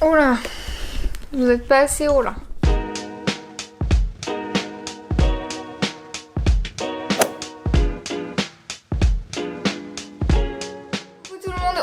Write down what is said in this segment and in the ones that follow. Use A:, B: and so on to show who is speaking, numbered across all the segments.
A: Oh là, vous êtes pas assez haut là.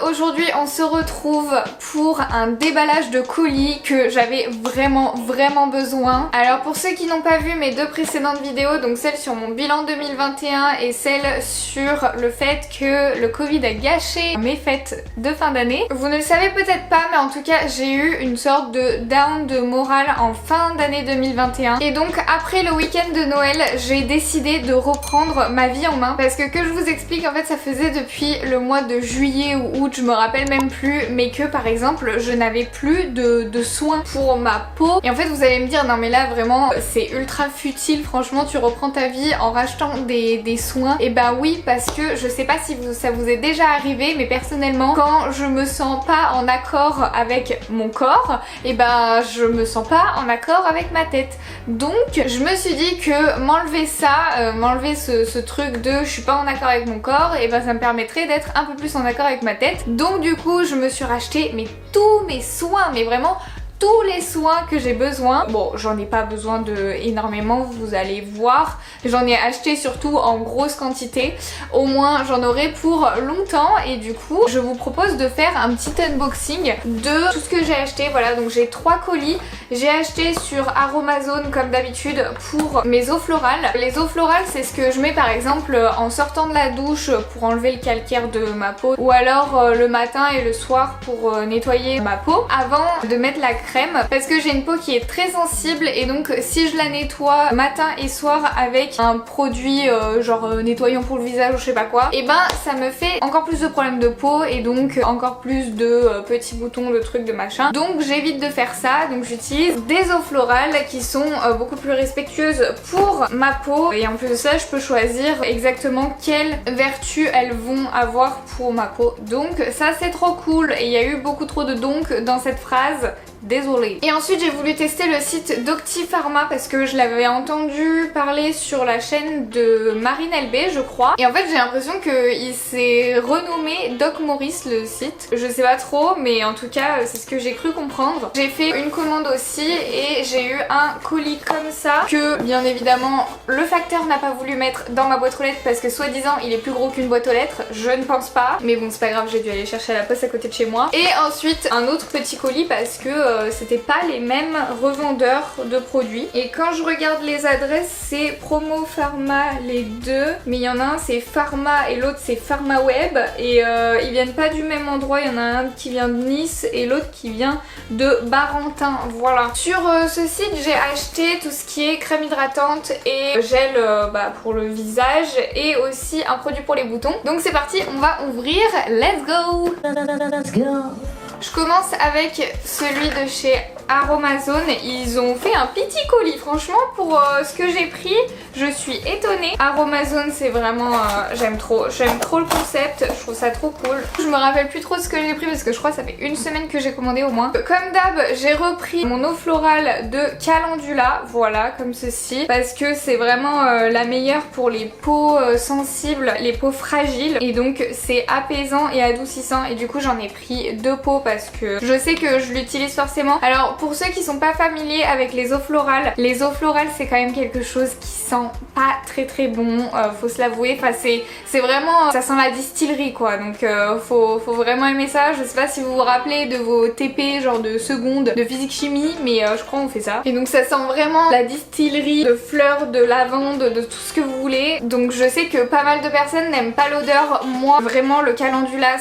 A: Aujourd'hui on se retrouve pour un déballage de colis que j'avais vraiment besoin. Alors pour ceux qui n'ont pas vu mes deux précédentes vidéos, donc celle sur mon bilan 2021 et celle sur le fait que le Covid a gâché mes fêtes de fin d'année, vous ne le savez peut-être pas, mais en tout cas j'ai eu une sorte de down de morale en fin d'année 2021 et donc après le week-end de Noël j'ai décidé de reprendre ma vie en main parce que je vous explique, en fait ça faisait depuis le mois de juillet ou août, je me rappelle même plus, mais que par exemple je n'avais plus de soins pour ma peau. Et en fait vous allez me dire non mais là vraiment c'est ultra futile, franchement tu reprends ta vie en rachetant des soins. Et bah oui, parce que je sais pas si ça vous est déjà arrivé, mais personnellement quand je me sens pas en accord avec mon corps, et bah je me sens pas en accord avec ma tête. Donc je me suis dit que m'enlever ça, m'enlever ce truc de je suis pas en accord avec mon corps, et bah ça me permettrait d'être un peu plus en accord avec ma tête. Donc du coup je me suis racheté tous mes soins, mais vraiment tous les soins que j'ai besoin. Bon, j'en ai pas besoin de énormément, vous allez voir. J'en ai acheté surtout en grosse quantité. Au moins j'en aurai pour longtemps et du coup je vous propose de faire un petit unboxing de tout ce que j'ai acheté. Voilà, donc j'ai 3 colis. J'ai acheté sur Aromazone comme d'habitude pour mes eaux florales. Les eaux florales c'est ce que je mets par exemple en sortant de la douche pour enlever le calcaire de ma peau, ou alors le matin et le soir pour nettoyer ma peau avant de mettre la crème, parce que j'ai une peau qui est très sensible et donc si je la nettoie matin et soir avec un produit genre nettoyant pour le visage ou je sais pas quoi, et ben ça me fait encore plus de problèmes de peau et donc encore plus de petits boutons, de trucs, de machin. Donc j'évite de faire ça, donc j'utilise des eaux florales qui sont beaucoup plus respectueuses pour ma peau et en plus de ça je peux choisir exactement quelles vertus elles vont avoir pour ma peau. Donc ça c'est trop cool et il y a eu beaucoup trop de donc dans cette phrase. Désolée. Et ensuite j'ai voulu tester le site Doctipharma parce que je l'avais entendu parler sur la chaîne de Marine LB je crois. Et en fait j'ai l'impression qu'il s'est renommé Doc Maurice le site. Je sais pas trop mais en tout cas c'est ce que j'ai cru comprendre. J'ai fait une commande aussi et j'ai eu un colis comme ça que bien évidemment le facteur n'a pas voulu mettre dans ma boîte aux lettres parce que soi-disant il est plus gros qu'une boîte aux lettres. Je ne pense pas. Mais bon c'est pas grave, j'ai dû aller chercher à la poste à côté de chez moi. Et ensuite un autre petit colis parce que c'était pas les mêmes revendeurs de produits. Et quand je regarde les adresses c'est Promo Pharma les deux, mais il y en a un c'est Pharma et l'autre c'est Pharma Web et ils viennent pas du même endroit. Il y en a un qui vient de Nice et l'autre qui vient de Barentin. Voilà. Sur ce site j'ai acheté tout ce qui est crème hydratante et gel pour le visage et aussi un produit pour les boutons. Donc c'est parti, on va ouvrir. Let's go. Let's go. Je commence avec celui de chez Aromazone. Ils ont fait un petit colis, franchement pour ce que j'ai pris je suis étonnée. Aromazone c'est vraiment j'aime trop le concept, je trouve ça trop cool. Je me rappelle plus trop ce que j'ai pris parce que je crois que ça fait une semaine que j'ai commandé au moins. Comme d'hab j'ai repris mon eau florale de Calendula, voilà comme ceci, parce que c'est vraiment la meilleure pour les peaux sensibles, les peaux fragiles, et donc c'est apaisant et adoucissant et du coup j'en ai pris 2 pots parce que je sais que je l'utilise forcément. Alors pour ceux qui sont pas familiers avec les eaux florales c'est quand même quelque chose qui sent pas très bon, faut se l'avouer. Enfin c'est vraiment, ça sent la distillerie quoi, donc faut vraiment aimer ça. Je sais pas si vous vous rappelez de vos TP genre de seconde de physique chimie, mais je crois on fait ça. Et donc ça sent vraiment la distillerie de fleurs, de lavande, de tout ce que vous voulez. Donc je sais que pas mal de personnes n'aiment pas l'odeur. Moi vraiment le calendula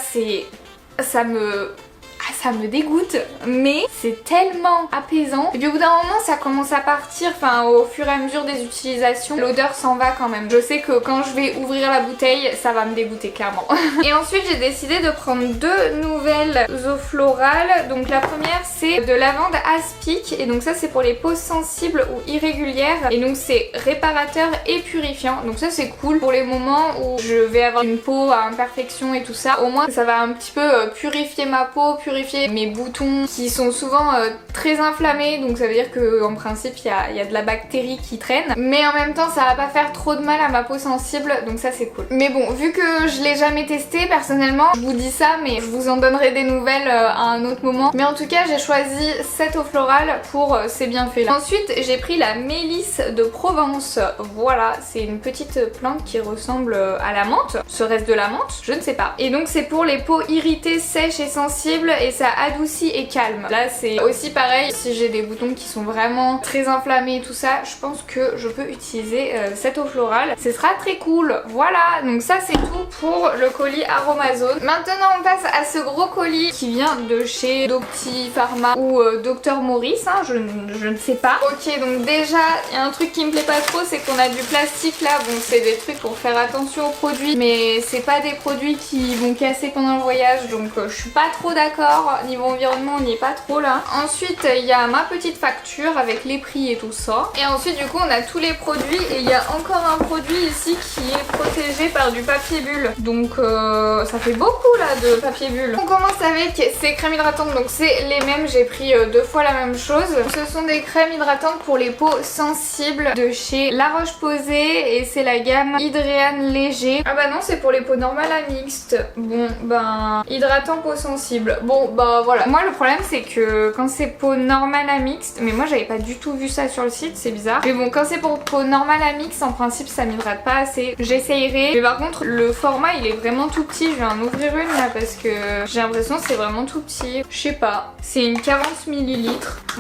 A: ça me dégoûte, mais c'est tellement apaisant. Et puis au bout d'un moment ça commence à partir, enfin au fur et à mesure des utilisations, l'odeur s'en va quand même. Je sais que quand je vais ouvrir la bouteille, ça va me dégoûter clairement. Et ensuite j'ai décidé de prendre 2 nouvelles eaux florales. Donc la première c'est de lavande aspic, et donc ça c'est pour les peaux sensibles ou irrégulières. Et donc c'est réparateur et purifiant. Donc ça c'est cool pour les moments où je vais avoir une peau à imperfection et tout ça. Au moins ça va un petit peu purifier ma peau, purifier purifier mes boutons qui sont souvent très inflammés, donc ça veut dire qu'en principe il y a de la bactérie qui traîne, mais en même temps ça va pas faire trop de mal à ma peau sensible, donc ça c'est cool. Mais bon, vu que je l'ai jamais testé personnellement, je vous dis ça, mais je vous en donnerai des nouvelles à un autre moment. Mais en tout cas j'ai choisi cette eau florale pour ces bienfaits là. Ensuite j'ai pris la mélisse de Provence. Voilà, c'est une petite plante qui ressemble à la menthe. Serait-ce de la menthe? Je ne sais pas. Et donc c'est pour les peaux irritées, sèches et sensibles, et ça adoucit et calme. Là c'est aussi pareil, si j'ai des boutons qui sont vraiment très inflammés et tout ça, je pense que je peux utiliser cette eau florale. Ce sera très cool. Voilà, donc ça c'est tout pour le colis Aromazone. Maintenant on passe à ce gros colis qui vient de chez Docti Pharma ou Dr Maurice, hein, je ne sais pas. Ok, donc déjà il y a un truc qui me plaît pas trop, c'est qu'on a du plastique là. Bon, c'est des trucs pour faire attention aux produits, mais c'est pas des produits qui vont casser pendant le voyage, donc je suis pas trop d'accord. Niveau environnement on n'y est pas trop là. Ensuite il y a ma petite facture avec les prix et tout ça, et ensuite du coup on a tous les produits, et il y a encore un produit ici qui est protégé par du papier bulle, donc ça fait beaucoup là de papier bulle. On commence avec ces crèmes hydratantes, donc c'est les mêmes, j'ai pris deux fois la même chose. Ce sont des crèmes hydratantes pour les peaux sensibles de chez La Roche-Posay, et c'est la gamme Hydréane Léger. Ah bah non, c'est pour les peaux normales à mixtes. Bon ben, hydratant peau sensible. Bon bah voilà. Moi le problème c'est que quand c'est peau normale à mixte, mais moi j'avais pas du tout vu ça sur le site, c'est bizarre. Mais bon, quand c'est pour peau normale à mixte, en principe ça m'hydrate pas assez. J'essayerai. Mais par contre le format il est vraiment tout petit. Je vais en ouvrir une là parce que j'ai l'impression que c'est vraiment tout petit. Je sais pas. C'est une 40 ml.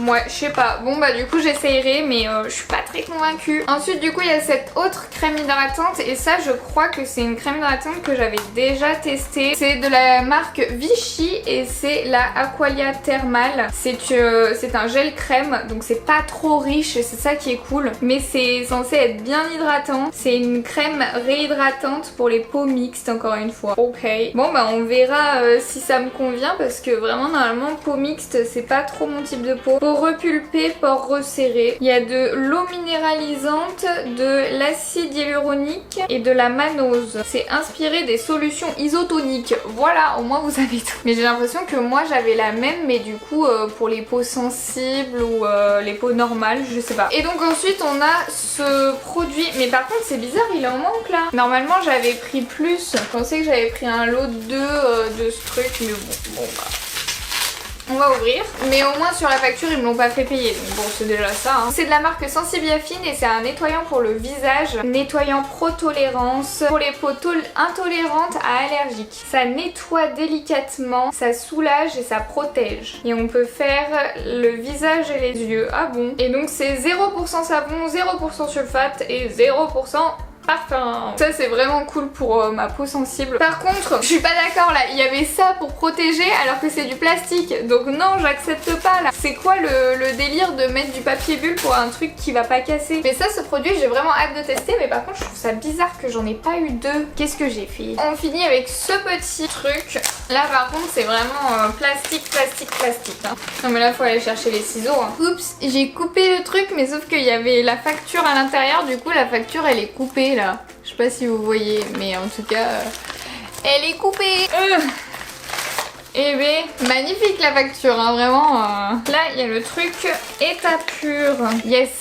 A: Ouais, je sais pas. Bon bah du coup j'essayerai, mais je suis pas très convaincue. Ensuite du coup il y a cette autre crème hydratante, et ça je crois que c'est une crème hydratante que j'avais déjà testée. C'est de la marque Vichy et c'est la Aqualia Thermal. C'est un gel crème, donc c'est pas trop riche, et c'est ça qui est cool, mais c'est censé être bien hydratant. C'est une crème réhydratante pour les peaux mixtes, encore une fois. Ok, bon bah on verra si ça me convient, parce que vraiment normalement peau mixte c'est pas trop mon type de peau. Peau repulpée, pores resserrés. Il y a de l'eau minéralisante, de l'acide hyaluronique et de la manose. C'est inspiré des solutions isotoniques. Voilà, au moins vous avez tout. Mais j'ai l'impression que moi j'avais la même, mais du coup pour les peaux sensibles ou les peaux normales, je sais pas. Et donc ensuite on a ce produit, mais par contre c'est bizarre, il en manque là. Normalement j'avais pris plus, je pensais que j'avais pris un lot de ce truc, mais bon bah... On va ouvrir, mais au moins sur la facture ils me l'ont pas fait payer, donc bon c'est déjà ça hein. C'est de la marque Sensibiafine et c'est un nettoyant pour le visage, nettoyant pro-tolérance pour les peaux intolérantes à allergiques. Ça nettoie délicatement, ça soulage et ça protège. Et on peut faire le visage et les yeux. Ah bon? Et donc c'est 0% savon, 0% sulfate et 0% parfum. Ça c'est vraiment cool pour ma peau sensible. Par contre, je suis pas d'accord là, il y avait ça pour protéger alors que c'est du plastique. Donc non, j'accepte pas là. C'est quoi le délire de mettre du papier bulle pour un truc qui va pas casser? Mais ça, ce produit, j'ai vraiment hâte de tester, mais par contre, je trouve ça bizarre que j'en ai pas eu deux. Qu'est-ce que j'ai fait? On finit avec ce petit truc. Là par contre, c'est vraiment plastique hein. Non mais là, faut aller chercher les ciseaux hein. Oups, j'ai coupé le truc, mais sauf qu'il y avait la facture à l'intérieur, du coup la facture elle est coupée là. Je sais pas si vous voyez, mais en tout cas elle est coupée. Et ben magnifique la facture hein, vraiment. Là il y a le truc état pur. Yes.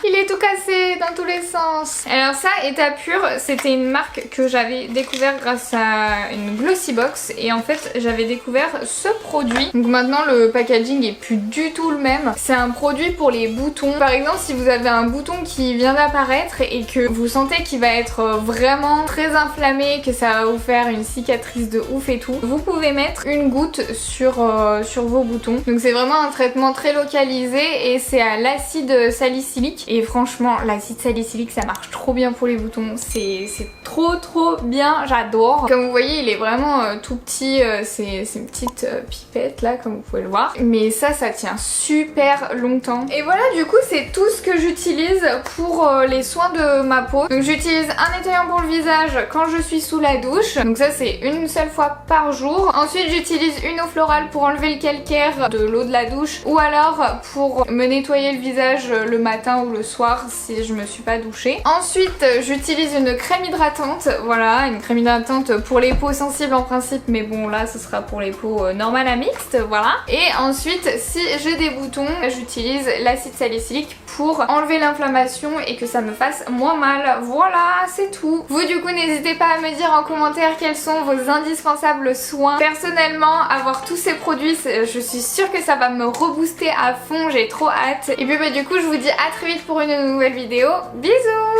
A: Il est tout cassé dans tous les sens. Alors ça, état pur, c'était une marque que j'avais découvert grâce à une glossy box, et en fait j'avais découvert ce produit. Donc maintenant le packaging est plus du tout le même. C'est un produit pour les boutons. Par exemple, si vous avez un bouton qui vient d'apparaître et que vous sentez qu'il va être vraiment très inflammé, que ça va vous faire une cicatrice de ouf et tout, vous pouvez mettre une goutte sur vos boutons. Donc c'est vraiment un traitement très localisé et c'est à l'acide salicylique. Et franchement, l'acide salicylique ça marche trop bien pour les boutons. C'est trop bien, j'adore. Comme vous voyez, il est vraiment tout petit. C'est une petite pipette là, comme vous pouvez le voir. Mais ça tient super longtemps. Et voilà, du coup, c'est tout ce que j'utilise pour les soins de ma peau. Donc j'utilise un nettoyant pour le visage quand je suis sous la douche. Donc ça, c'est une seule fois par jour. Ensuite, j'utilise une eau florale pour enlever le calcaire de l'eau de la douche. Ou alors pour me nettoyer le visage le matin ou le soir si je me suis pas douchée. Ensuite j'utilise une crème hydratante, voilà, une crème hydratante pour les peaux sensibles en principe, mais bon là ce sera pour les peaux normales à mixtes, voilà. Et ensuite si j'ai des boutons, j'utilise l'acide salicylique pour enlever l'inflammation et que ça me fasse moins mal. Voilà, c'est tout. Vous du coup n'hésitez pas à me dire en commentaire quels sont vos indispensables soins. Personnellement, avoir tous ces produits, je suis sûre que ça va me rebooster à fond, j'ai trop hâte. Et puis bah du coup je vous dis à très vite pour une nouvelle vidéo. Bisous!